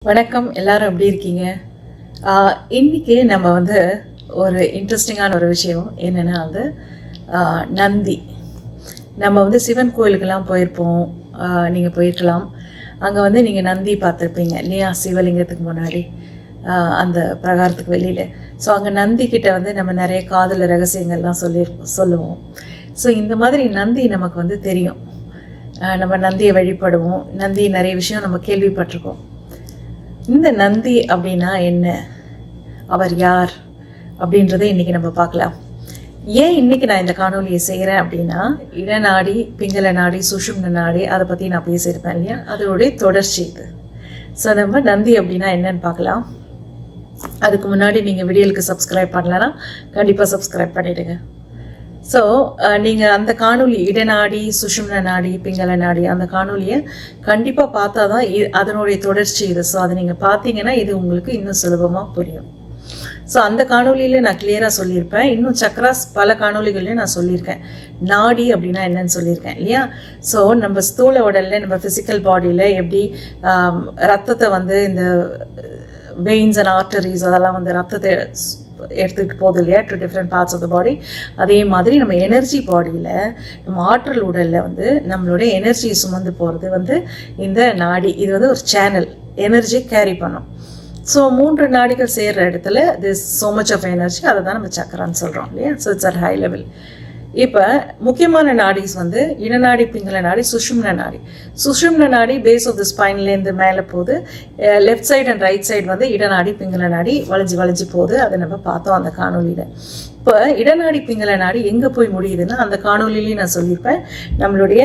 வணக்கம், எல்லாரும் எப்படி இருக்கீங்க? இன்னைக்கு நம்ம வந்து ஒரு இன்ட்ரெஸ்டிங்கான ஒரு விஷயம் என்னென்னா வந்து நந்தி. நம்ம வந்து சிவன் கோயிலுக்கெல்லாம் போயிருப்போம், நீங்கள் போயிருக்கலாம். அங்கே வந்து நீங்கள் நந்தி பார்த்துருப்பீங்க இல்லையா, சிவலிங்கத்துக்கு முன்னாடி அந்த பிரகாரத்துக்கு வெளியில். ஸோ அங்கே நந்தி கிட்ட வந்து நம்ம நிறைய காதல் ரகசியங்கள்லாம் சொல்லுவோம். ஸோ இந்த மாதிரி நந்தி நமக்கு வந்து தெரியும். நம்ம நந்தியை வழிபடுவோம். நந்தி நிறைய விஷயம் நம்ம கேள்விப்பட்டிருக்கோம். இந்த நந்தி அப்படின்னா என்ன, அவர் யார் அப்படின்றத இன்றைக்கி நம்ம பார்க்கலாம். ஏன் இன்றைக்கி நான் இந்த காணொலியை செய்கிறேன் அப்படின்னா, இடநாடி, பிங்கள நாடி, சுஷும்ன நாடி, அதை பற்றி நான் பேசியிருப்பேன் இல்லையா, அதோடைய தொடர்ச்சி இது. ஸோ நம்ம நந்தி அப்படின்னா என்னன்னு பார்க்கலாம். அதுக்கு முன்னாடி நீங்கள் வீடியோவுக்கு சப்ஸ்கிரைப் பண்ணலன்னா கண்டிப்பாக சப்ஸ்கிரைப் பண்ணிவிடுங்க. ஸோ நீங்கள் அந்த காணொலி இடநாடி, சுஷும்ன நாடி, பிங்கள நாடி, அந்த காணொலியை கண்டிப்பாக பார்த்தா தான் அதனுடைய தொடர்ச்சி இது. ஸோ அதை நீங்கள் பார்த்தீங்கன்னா இது உங்களுக்கு இன்னும் சுலபமாக புரியும். ஸோ அந்த காணொலியில் நான் கிளியராக சொல்லியிருப்பேன். இன்னும் சக்ராஸ் பல காணொலிகள்லையும் நான் சொல்லியிருக்கேன். நாடி அப்படின்னா என்னன்னு சொல்லியிருக்கேன் இல்லையா. ஸோ நம்ம ஸ்தூல உடலில், நம்ம ஃபிசிக்கல் பாடியில் எப்படி ரத்தத்தை வந்து இந்த வெயின்ஸ் அண்ட் ஆர்டரிஸ் அதெல்லாம் வந்து ரத்தத்தை எடுத்துக்கிட்டு போகுது இல்லையா, to different parts of the body. அதே மாதிரி நம்ம எனர்ஜி பாடியில், நம்ம ஆற்றல் உடலில் வந்து நம்மளுடைய எனர்ஜி சுமந்து போகிறது வந்து இந்த நாடி. இது வந்து ஒரு சேனல், எனர்ஜி கேரி பண்ணும். ஸோ 3 நாடிகள் சேர்கிற இடத்துல this so much of energy, அதை தான் நம்ம சக்கரான்னு சொல்கிறோம் இல்லையா. So it's at high level. இப்போ முக்கியமான நாடிஸ் வந்து இடநாடி, பிங்கள நாடி, சுஷும்ன நாடி. சுஷும்ன நாடி பேஸ் ஆஃப் த ஸ்பைன்லேருந்து மேலே போகுது. Left side and right side வந்து இடநாடி, பிங்கள நாடி வளைஞ்சு போகுது. அதை நம்ம பார்த்தோம் அந்த காணொலியில். இப்போ இடநாடி, பிங்கள நாடி எங்கே போய் முடியுதுன்னா, அந்த காணொலியிலையும் நான் சொல்லியிருப்பேன், நம்மளுடைய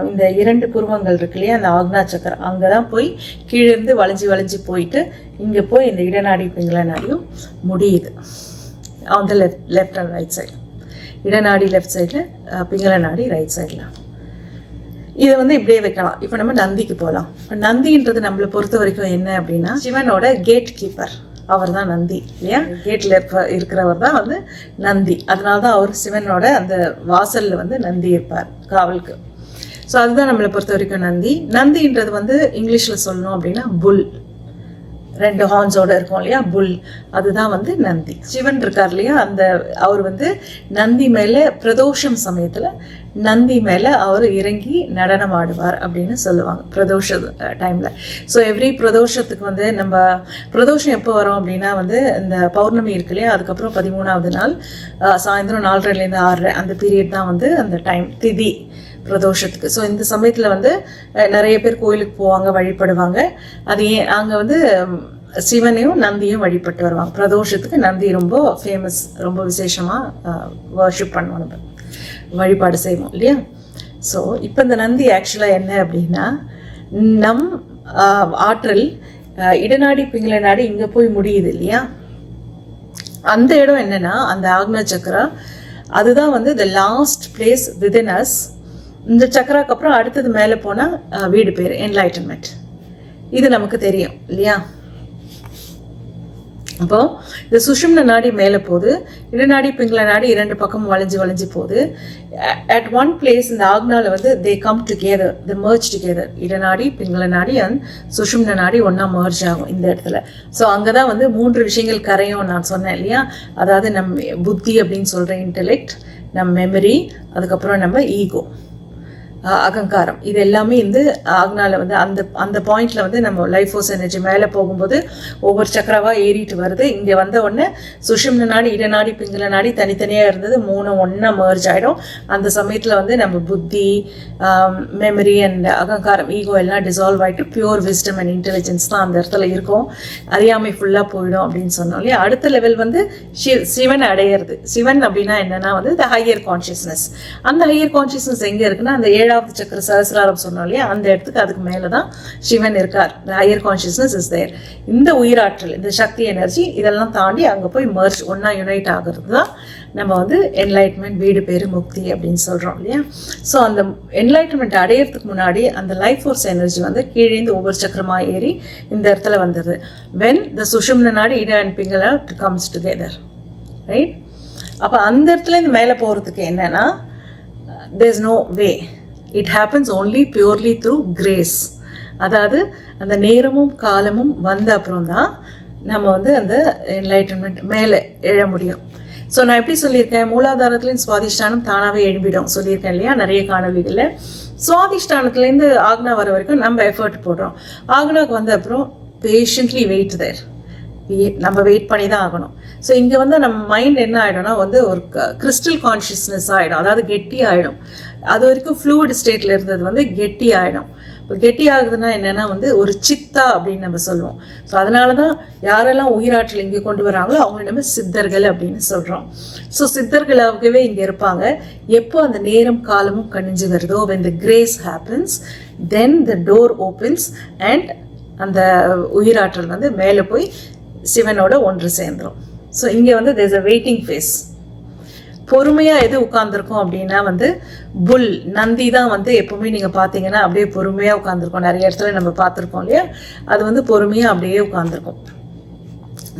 இந்த 2 புருவங்கள் இருக்கு இல்லையா, அந்த ஆக்னா சக்கரம், அங்கே தான் போய் கீழேருந்து வளைஞ்சு போயிட்டு இங்கே போய் இந்த இடநாடி, பிங்கள நாடியும் முடியுது. On the left and right side. இடநாடி லெஃப்ட் சைடில், பிங்கள நாடி ரைட் சைடில். இதை வந்து இப்படியே வைக்கலாம். இப்போ நம்ம நந்திக்கு போகலாம். இப்போ நந்தின்றது நம்மளை பொறுத்த வரைக்கும் என்ன அப்படின்னா, சிவனோட கேட் கீப்பர். அவர் தான் நந்தி இல்லையா. கேட்டில் இருக்கிறவர் தான் வந்து நந்தி. அதனால தான் அவர் சிவனோட அந்த வாசலில் வந்து நந்தி இருப்பார் காவலுக்கு. ஸோ அதுதான் நம்மளை பொறுத்த வரைக்கும் நந்தி. நந்தின்றது வந்து இங்கிலீஷில் சொல்லணும் அப்படின்னா புல். 2 ஹார்ன்ஸோட இருக்கும் இல்லையா, புல். அதுதான் வந்து நந்தி. சிவன் இருக்கார் இல்லையா, அந்த அவர் வந்து நந்தி மேலே பிரதோஷம் சமயத்தில் நந்தி மேலே அவர் இறங்கி நடனம் ஆடுவார் அப்படின்னு சொல்லுவாங்க பிரதோஷ டைமில். ஸோ எவ்ரி பிரதோஷத்துக்கு வந்து நம்ம பிரதோஷம் எப்போ வரும் அப்படின்னா வந்து இந்த பௌர்ணமி இருக்கு இல்லையா, அதுக்கப்புறம் 13ஆவது நாள் சாயந்தரம் 4:30லேருந்து 6:30 அந்த பீரியட் தான் வந்து அந்த டைம் திதி பிரதோஷத்துக்கு. ஸோ இந்த சமயத்தில் வந்து நிறைய பேர் கோயிலுக்கு போவாங்க, வழிபடுவாங்க. அது ஏன் அங்கே வந்து சிவனையும் நந்தியும் வழிபட்டு வருவாங்க. பிரதோஷத்துக்கு நந்தி ரொம்ப ஃபேமஸ், ரொம்ப விசேஷமாக வர்ஷிப் பண்ணுவோம், நம்ம வழிபாடு செய்வோம் இல்லையா. ஸோ இப்போ இந்த நந்தி ஆக்சுவலாக என்ன அப்படின்னா, நம் ஆற்றல் இடநாடி, பிங்கள நாடி இங்கே போய் முடியுது இல்லையா, அந்த இடம் என்னன்னா அந்த ஆக்னா சக்கரா. அதுதான் வந்து the last place within us. இந்த சக்கராக்கு அப்புறம் அடுத்தது மேலே போனால் வீடு பேர் என்லைட்டன்மெண்ட். இது நமக்கு தெரியும் இல்லையா. அப்போ இந்த சுஷும்ன நாடி மேலே போகுது, இடநாடி, பிங்கள நாடி 2 பக்கமும் வளைஞ்சு போகுது. அட் ஒன் பிளேஸ் இந்த ஆக்னாவில் வந்து they come together, they merge together. இடநாடி, பிங்கள நாடி அண்ட் சுஷும்ன நாடி ஒன்றா மர்ஜ் ஆகும் இந்த இடத்துல. ஸோ அங்கே தான் வந்து 3 விஷயங்கள் கரையும் நான் சொன்னேன் இல்லையா. அதாவது நம்ம புத்தி அப்படின்னு சொல்கிற இன்டெலெக்ட், நம்ம மெமரி, அதுக்கப்புறம் நம்ம ஈகோ, அகங்காரம். இது எல்லாமே வந்து ஆக்னால வந்து அந்த பாயிண்ட்ல வந்து நம்ம லைஃப் ஃபோர்ஸ் எனர்ஜி மேலே போகும்போது ஒவ்வொரு சக்கரவாக ஏறிட்டு வருது. இங்கே வந்த உடனே சுஷும்ன நாடி, இடநாடி, பிங்கள நாடி தனித்தனியாக இருந்தது, 3 ஒன்றா மர்ஜ் ஆகிடும். அந்த சமயத்தில் வந்து நம்ம புத்தி, மெமரி அண்ட் அகங்காரம், ஈகோ எல்லாம் டிசால்வ் ஆகிட்டு பியூர் விஸ்டம் அண்ட் இன்டெலிஜென்ஸ் தான் அந்த இடத்துல இருக்கும். அறியாமை ஃபுல்லாக போயிடும் அப்படின்னு சொன்னோம் இல்லையா. அடுத்த லெவல் வந்து சிவன் அடையிறது. சிவன் அப்படின்னா என்னன்னா வந்து த ஹையர் கான்ஷியஸ்னஸ். அந்த ஹையர் கான்ஷியஸ்னஸ் எங்கே இருக்குன்னா, அந்த 7வது சக்கர சஹஸ்ராரம் சொன்னோம் இல்லையா, அந்த இடத்துக்கு அதுக்கு மேலே தான் சிவன் இருக்கார். Higher consciousness is there. இந்த உயிராற்றல், இந்த சக்தி, எனர்ஜி இதெல்லாம் தாண்டி அங்கே போய் மர்ஜ் ஒன்றா யுனைட் ஆகிறது தான் நம்ம வந்து என்லைட்மெண்ட், வீடு பேர் முக்தி அப்படின்னு சொல்கிறோம் இல்லையா. ஸோ அந்த என்லைட்மெண்ட் அடையிறதுக்கு முன்னாடி அந்த லைஃப் ஃபோர்ஸ் எனர்ஜி வந்து கீழேந்து ஒவ்வொரு சக்கரமாக ஏறி இந்த இடத்துல வந்துடுது. When the Sushumna nadi, Ida and Pingala comes together, right. அப்போ அந்த இடத்துல இந்த மேலே போகிறதுக்கு என்னன்னா, there is no way. It happens only purely through grace. அதாவது அந்த நேரமும் காலமும் வந்த அப்புறம் தான் நம்ம வந்து அந்த என்லைட்டன்மெண்ட் மேலே எழ முடியும். ஸோ நான் எப்படி சொல்லியிருக்கேன், மூலாதாரத்துலேருந்து சுவாதிஷ்டானம் தானாகவே எழும்பிடும் சொல்லியிருக்கேன் இல்லையா நிறைய காணொலிகளில். சுவாதிஷ்டானத்துலேருந்து ஆக்னா வர வரைக்கும் நம்ம எஃபர்ட் போடுறோம். ஆக்னாவுக்கு வந்த அப்புறம் பேஷண்ட்லி வெயிட் தேர், நம்ம வெயிட் பண்ணி தான் ஆகணும். ஸோ இங்கே வந்து நம்ம மைண்ட் என்ன ஆகிடும்னா வந்து ஒரு கிறிஸ்டல் கான்ஷியஸ்னஸ் ஆகிடும், அதாவது கெட்டி ஆகிடும். அது வரைக்கும் ஃப்ளூயிட் ஸ்டேட்டில் இருந்தது வந்து கெட்டி ஆகிடும். இப்போ கெட்டி ஆகுதுன்னா என்னென்னா வந்து ஒரு சித்தா அப்படின்னு நம்ம சொல்லுவோம். ஸோ அதனால தான் யாரெல்லாம் உயிராற்றல் இங்கே கொண்டு வராங்களோ அவங்கள நம்ம சித்தர்கள் அப்படின்னு சொல்கிறோம். ஸோ சித்தர்களாகவே இங்கே இருப்பாங்க. எப்போ அந்த நேரம் காலமும் கணிஞ்சு வருதோ, when the grace happens, then the door opens and அந்த உயிராற்றல் வந்து மேலே போய் சிவனோட ஒன்று சேர்ந்துடும். ஸோ இங்கே வந்து there's a waiting phase. பொறுமையாக எது உட்காந்துருக்கோம் அப்படின்னா வந்து புல், நந்தி தான் வந்து எப்போவுமே நீங்கள் பார்த்தீங்கன்னா அப்படியே பொறுமையாக உட்காந்துருக்கோம். நிறைய இடத்துல நம்ம பார்த்துருக்கோம் இல்லையா, அது வந்து பொறுமையாக அப்படியே உட்காந்துருக்கோம்.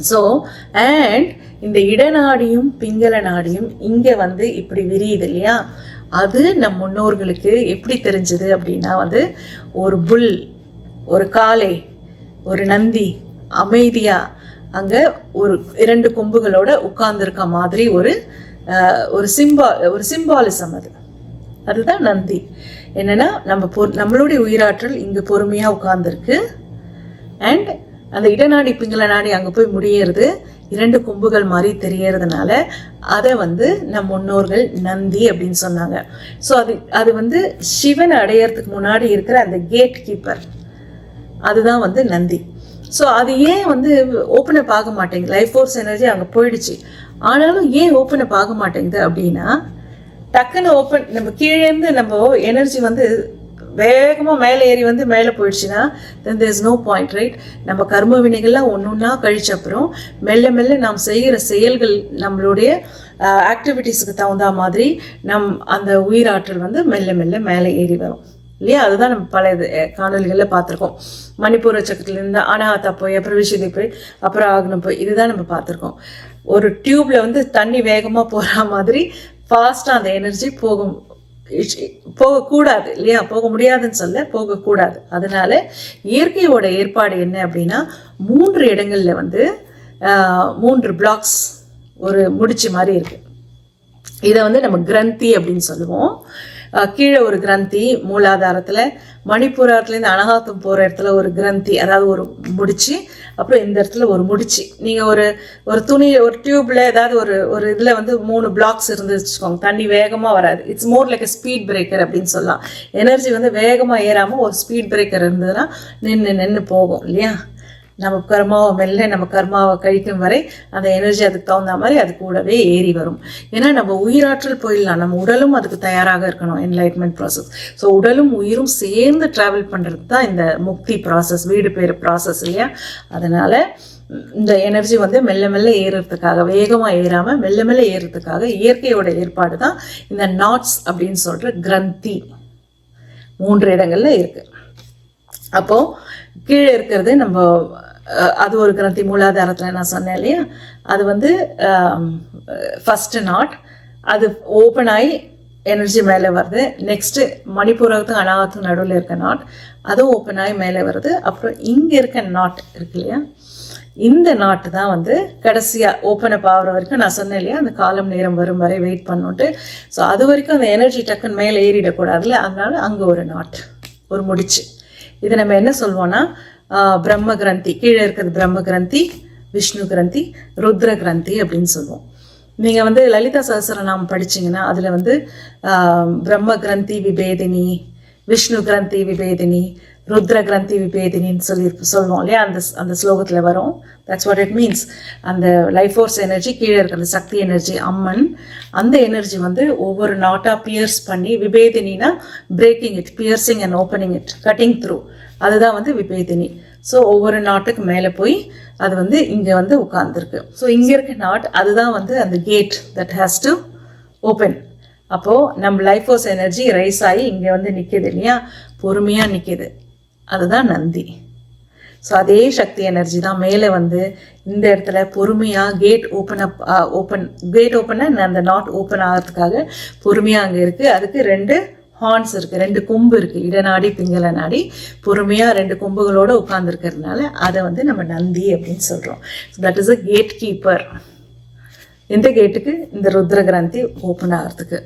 ஸோ அண்ட் இந்த இடநாடியும் பிங்கள நாடியும் இங்கே வந்து இப்படி விரியுது இல்லையா, அது நம் முன்னோர்களுக்கு எப்படி தெரிஞ்சது அப்படின்னா வந்து ஒரு புல், ஒரு காளை, ஒரு நந்தி அமைதியாக அங்கே ஒரு 2 கொம்புகளோட உட்கார்ந்துருக்க மாதிரி ஒரு சிம்பாலிசம் அதுதான் நந்தி. என்னன்னா நம்மளுடைய உயிராற்றல் இங்கே பொறுமையாக உட்கார்ந்துருக்கு. அண்ட் அந்த இடநாடி பிங்கள நாடி அங்கே போய் முடியறது 2 கொம்புகள் மாதிரி தெரியறதுனால அதை வந்து நம் முன்னோர்கள் நந்தி அப்படின்னு சொன்னாங்க. ஸோ அது வந்து சிவன் அடையறதுக்கு முன்னாடி இருக்கிற அந்த கேட் கீப்பர், அதுதான் வந்து நந்தி. ஸோ அது ஏன் வந்து ஓப்பனை பார்க்க மாட்டேங்குது, லைஃப் ஃபோர்ஸ் எனர்ஜி அங்கே போயிடுச்சு, ஆனாலும் ஏன் ஓப்பனை பார்க்க மாட்டேங்குது அப்படின்னா, டக்குன்னு ஓப்பன் நம்ம கீழேருந்து நம்ம எனர்ஜி வந்து வேகமாக மேலே ஏறி வந்து மேலே போயிடுச்சுன்னா then there is no point, right? நம்ம கர்ம வினைகள்லாம் ஒன்றா கழிச்ச அப்புறம் மெல்ல மெல்ல நாம் செய்கிற செயல்கள் நம்மளுடைய ஆக்டிவிட்டீஸுக்கு தகுந்த மாதிரி அந்த உயிராற்றல் வந்து மெல்ல மெல்ல மேலே ஏறி வரும் இல்லையா. அதுதான் நம்ம பல காணொலிகளில் பார்த்துருக்கோம். மணிப்பூர சக்கரத்துலேருந்து அனாஹதா போய் அப்புறம் விஷயத்தை போய் அப்புறம் ஆக்னம் போய், இதுதான் நம்ம பார்த்துருக்கோம். ஒரு டியூப்பில் வந்து தண்ணி வேகமாக போகிற மாதிரி ஃபாஸ்ட்டாக அந்த எனர்ஜி போகக்கூடாது இல்லையா, போக முடியாதுன்னு சொல்ல, போகக்கூடாது. அதனால இயற்கையோட ஏற்பாடு என்ன அப்படின்னா 3 இடங்களில் வந்து 3 பிளாக்ஸ் ஒரு முடிச்சு மாதிரி இருக்கு. இதை வந்து நம்ம கிரந்தி அப்படின்னு சொல்லுவோம். கீழே ஒரு கிரந்தி மூலாதாரத்தில், மணிப்பூரத்துலேருந்து அனகாத்தம் போகிற இடத்துல ஒரு கிரந்தி, அதாவது ஒரு முடிச்சு, அப்புறம் இந்த இடத்துல ஒரு முடிச்சு. நீங்கள் ஒரு துணி, ஒரு டியூப்பில் ஏதாவது ஒரு இதில் வந்து 3 பிளாக்ஸ் இருந்து வச்சுக்கோங்க, தண்ணி வேகமாக வராது. It's more like speed breaker அப்படின்னு சொல்லலாம். எனர்ஜி வந்து வேகமாக ஏறாமல் ஒரு ஸ்பீட் பிரேக்கர் இருந்ததுன்னா நின்று போகும் இல்லையா. நம்ம கர்மாவை கழிக்கும் வரை அந்த எனர்ஜி அதுக்கு தகுந்த மாதிரி அது கூடவே ஏறி வரும். ஏன்னா நம்ம உயிராற்றல் போயிடலாம், நம்ம உடலும் அதுக்கு தயாராக இருக்கணும், என்லைட்மெண்ட் ப்ராசஸ். ஸோ உடலும் உயிரும் சேர்ந்து ட்ராவல் பண்ணுறது தான் இந்த முக்தி ப்ராசஸ், வீடு பேர் ப்ராசஸ் இல்லையா. அதனால் இந்த எனர்ஜி வந்து மெல்ல மெல்ல ஏறுறதுக்காக, வேகமாக ஏறாமல் மெல்ல மெல்ல ஏறுறதுக்காக இயற்கையோட ஏற்பாடு தான் இந்த நாட்ஸ் அப்படின்னு சொல்கிற கிரந்தி 3 இடங்களில் இருக்குது. அப்போது கீழே இருக்கிறது நம்ம அது ஒரு கிரந்தி மூலாதாரத்தில் நான் சொன்னேன் இல்லையா, அது வந்து ஃபஸ்ட்டு நாட், அது ஓப்பன் ஆகி எனர்ஜி மேலே வருது. நெக்ஸ்ட்டு மணிப்பூரத்துக்கும் அனாகத்துக்கும் நடுவில் இருக்க நாட், அதுவும் ஓப்பன் ஆகி மேலே வருது. அப்புறம் இங்கே இருக்க நாட் இருக்கு இல்லையா, இந்த நாட்டு தான் வந்து கடைசியாக ஓப்பன் அப் ஆகிற வரைக்கும் நான் சொன்னேன் இல்லையா, அந்த காலம் நேரம் வரும் வரை வெயிட் பண்ணிட்டு. ஸோ அது வரைக்கும் அந்த எனர்ஜி டக்குன்னு மேலே ஏறிடக்கூடாதுல்ல, அதனால அங்கே ஒரு நாட், ஒரு முடிச்சு. இது நம்ம என்ன சொல்வோம்னா பிரம்ம கிரந்தி, கீழே இருக்கிறது பிரம்ம கிரந்தி, விஷ்ணு கிரந்தி, ருத்ர கிரந்தி அப்படின்னு சொல்லுவோம். நீங்கள் வந்து லலிதா சஹஸ்ரநாமம் படிச்சிங்கன்னா அதில் வந்து பிரம்ம கிரந்தி விபேதினி, விஷ்ணு கிரந்தி விபேதினி, ருத்ர கிரந்தி விபேதினின்னு சொல்லுவோம் இல்லையா, அந்த ஸ்லோகத்தில் வரும். That's what it means. அந்த லைஃப் ஃபோர்ஸ் எனர்ஜி கீழே இருக்கிற சக்தி எனர்ஜி அம்மன், அந்த எனர்ஜி வந்து ஒவ்வொரு நாட்டாக பியர்ஸ் பண்ணி, விபேதினா breaking it, piercing and opening it, cutting through, அதுதான் வந்து விபேதினி. ஸோ ஒவ்வொரு நாட்டுக்கு மேலே போய் அது வந்து இங்கே வந்து உட்கார்ந்துருக்கு. ஸோ இங்கே இருக்க நாட் அதுதான் வந்து அந்த gate that has to open. அப்போது நம்ம லைஃப் ஃபோர்ஸ் எனர்ஜி ரைஸ் ஆகி இங்கே வந்து நிற்கிது இல்லையா, பொறுமையாக நிற்கிது, அதுதான் நந்தி. ஸோ அதே சக்தி எனர்ஜி தான் மேலே வந்து இந்த இடத்துல பொறுமையாக கேட் ஓப்பன் அந்த நாட் ஓப்பன் ஆகிறதுக்காக பொறுமையாக அங்கே இருக்குது. அதுக்கு 2 ஹார்ன்ஸ் இருக்குது, 2 கொம்பு இருக்குது, இடநாடி பிங்கள நாடி, பொறுமையாக 2 கொம்புகளோடு உட்காந்துருக்கிறதுனால அதை வந்து நம்ம நந்தி அப்படின்னு சொல்கிறோம். That is a gatekeeper. இந்த கேட்டுக்கு இந்த ருத்ர கிரந்தி ஓப்பன் ஆகிறதுக்கு,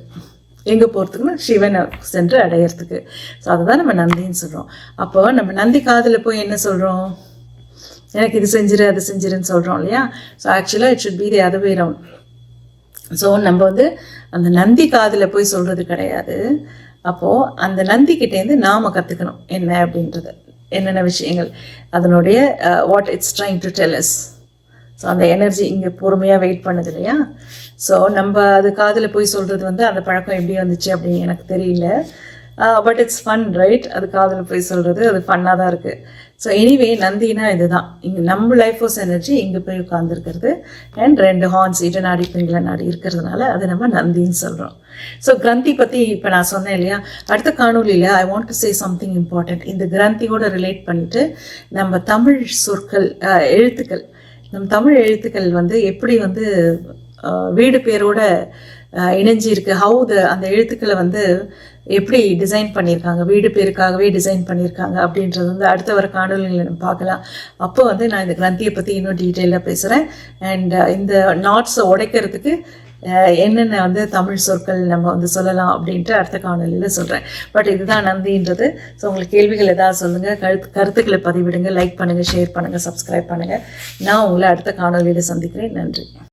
எங்கே போகிறதுக்குன்னா சிவனை சென்று அடையிறதுக்கு. ஸோ அதுதான் நம்ம நந்தின்னு சொல்கிறோம். அப்போ நம்ம நந்தி காதில் போய் என்ன சொல்கிறோம், எனக்கு இது செஞ்சிரு அது செஞ்சிருன்னு சொல்கிறோம் இல்லையா. ஸோ ஆக்சுவலாக it should be the other way round. So நம்ம வந்து அந்த நந்தி காதில் போய் சொல்கிறது கிடையாது. அப்போது அந்த நந்திக்கிட்டேருந்து நாம் கற்றுக்கணும் என்ன அப்படின்றது, என்னென்ன விஷயங்கள், அதனுடைய what it's trying to tell us. So அந்த எனர்ஜி இங்கே பொறுமையாக வெயிட் பண்ணுது இல்லையா. ஸோ நம்ம அது காதில் போய் சொல்கிறது வந்து அந்த பழக்கம் எப்படி வந்துச்சு அப்படின்னு எனக்கு தெரியல. பட் இட்ஸ் ஃபன் ரைட், அது காதில் போய் சொல்கிறது அது ஃபன்னாக தான் இருக்குது. ஸோ எனிவே நந்தினா இதுதான், இங்கே நம்ம லைஃப் ஃபோர்ஸ் எனர்ஜி இங்கே போய் உட்காந்துருக்கிறது. அண்ட் 2 ஹார்ன்ஸ் இடநாடி பிங்கள நாடி இருக்கிறதுனால அது நம்ம நந்தின்னு சொல்கிறோம். ஸோ கிரந்தி பற்றி இப்போ நான் சொன்னேன் இல்லையா. அடுத்த காணொலியில் I want to say something important. இந்த கிரந்தியோட ரிலேட் பண்ணிவிட்டு நம்ம தமிழ் சொற்கள், எழுத்துக்கள், நம்ம தமிழ் எழுத்துக்கள் வந்து எப்படி வந்து வீடு பேரோட இணைஞ்சி இருக்கு, அந்த எழுத்துக்களை வந்து எப்படி டிசைன் பண்ணியிருக்காங்க, வீடு பேருக்காகவே டிசைன் பண்ணியிருக்காங்க அப்படின்றது வந்து அடுத்த வர காணொலிகளை நம்ம பார்க்கலாம். அப்போ வந்து நான் இந்த கிரந்தியை பற்றி இன்னும் டீட்டெயிலாக பேசுகிறேன். அண்ட் இந்த நாட்ஸை உடைக்கிறதுக்கு என்னென்ன வந்து தமிழ் சொற்கள் நம்ம வந்து சொல்லலாம் அப்படின்ட்டு அடுத்த காணொலியில் சொல்கிறேன். பட் இதுதான் நந்தின்றது. ஸோ உங்களுக்கு கேள்விகள் ஏதாவது சொல்லுங்கள், கருத்துக்களை பதிவிடுங்க, லைக் பண்ணுங்கள், ஷேர் பண்ணுங்கள், சப்ஸ்கிரைப் பண்ணுங்கள். நான் உங்களை அடுத்த காணொலியில் சந்திக்கிறேன். நன்றி.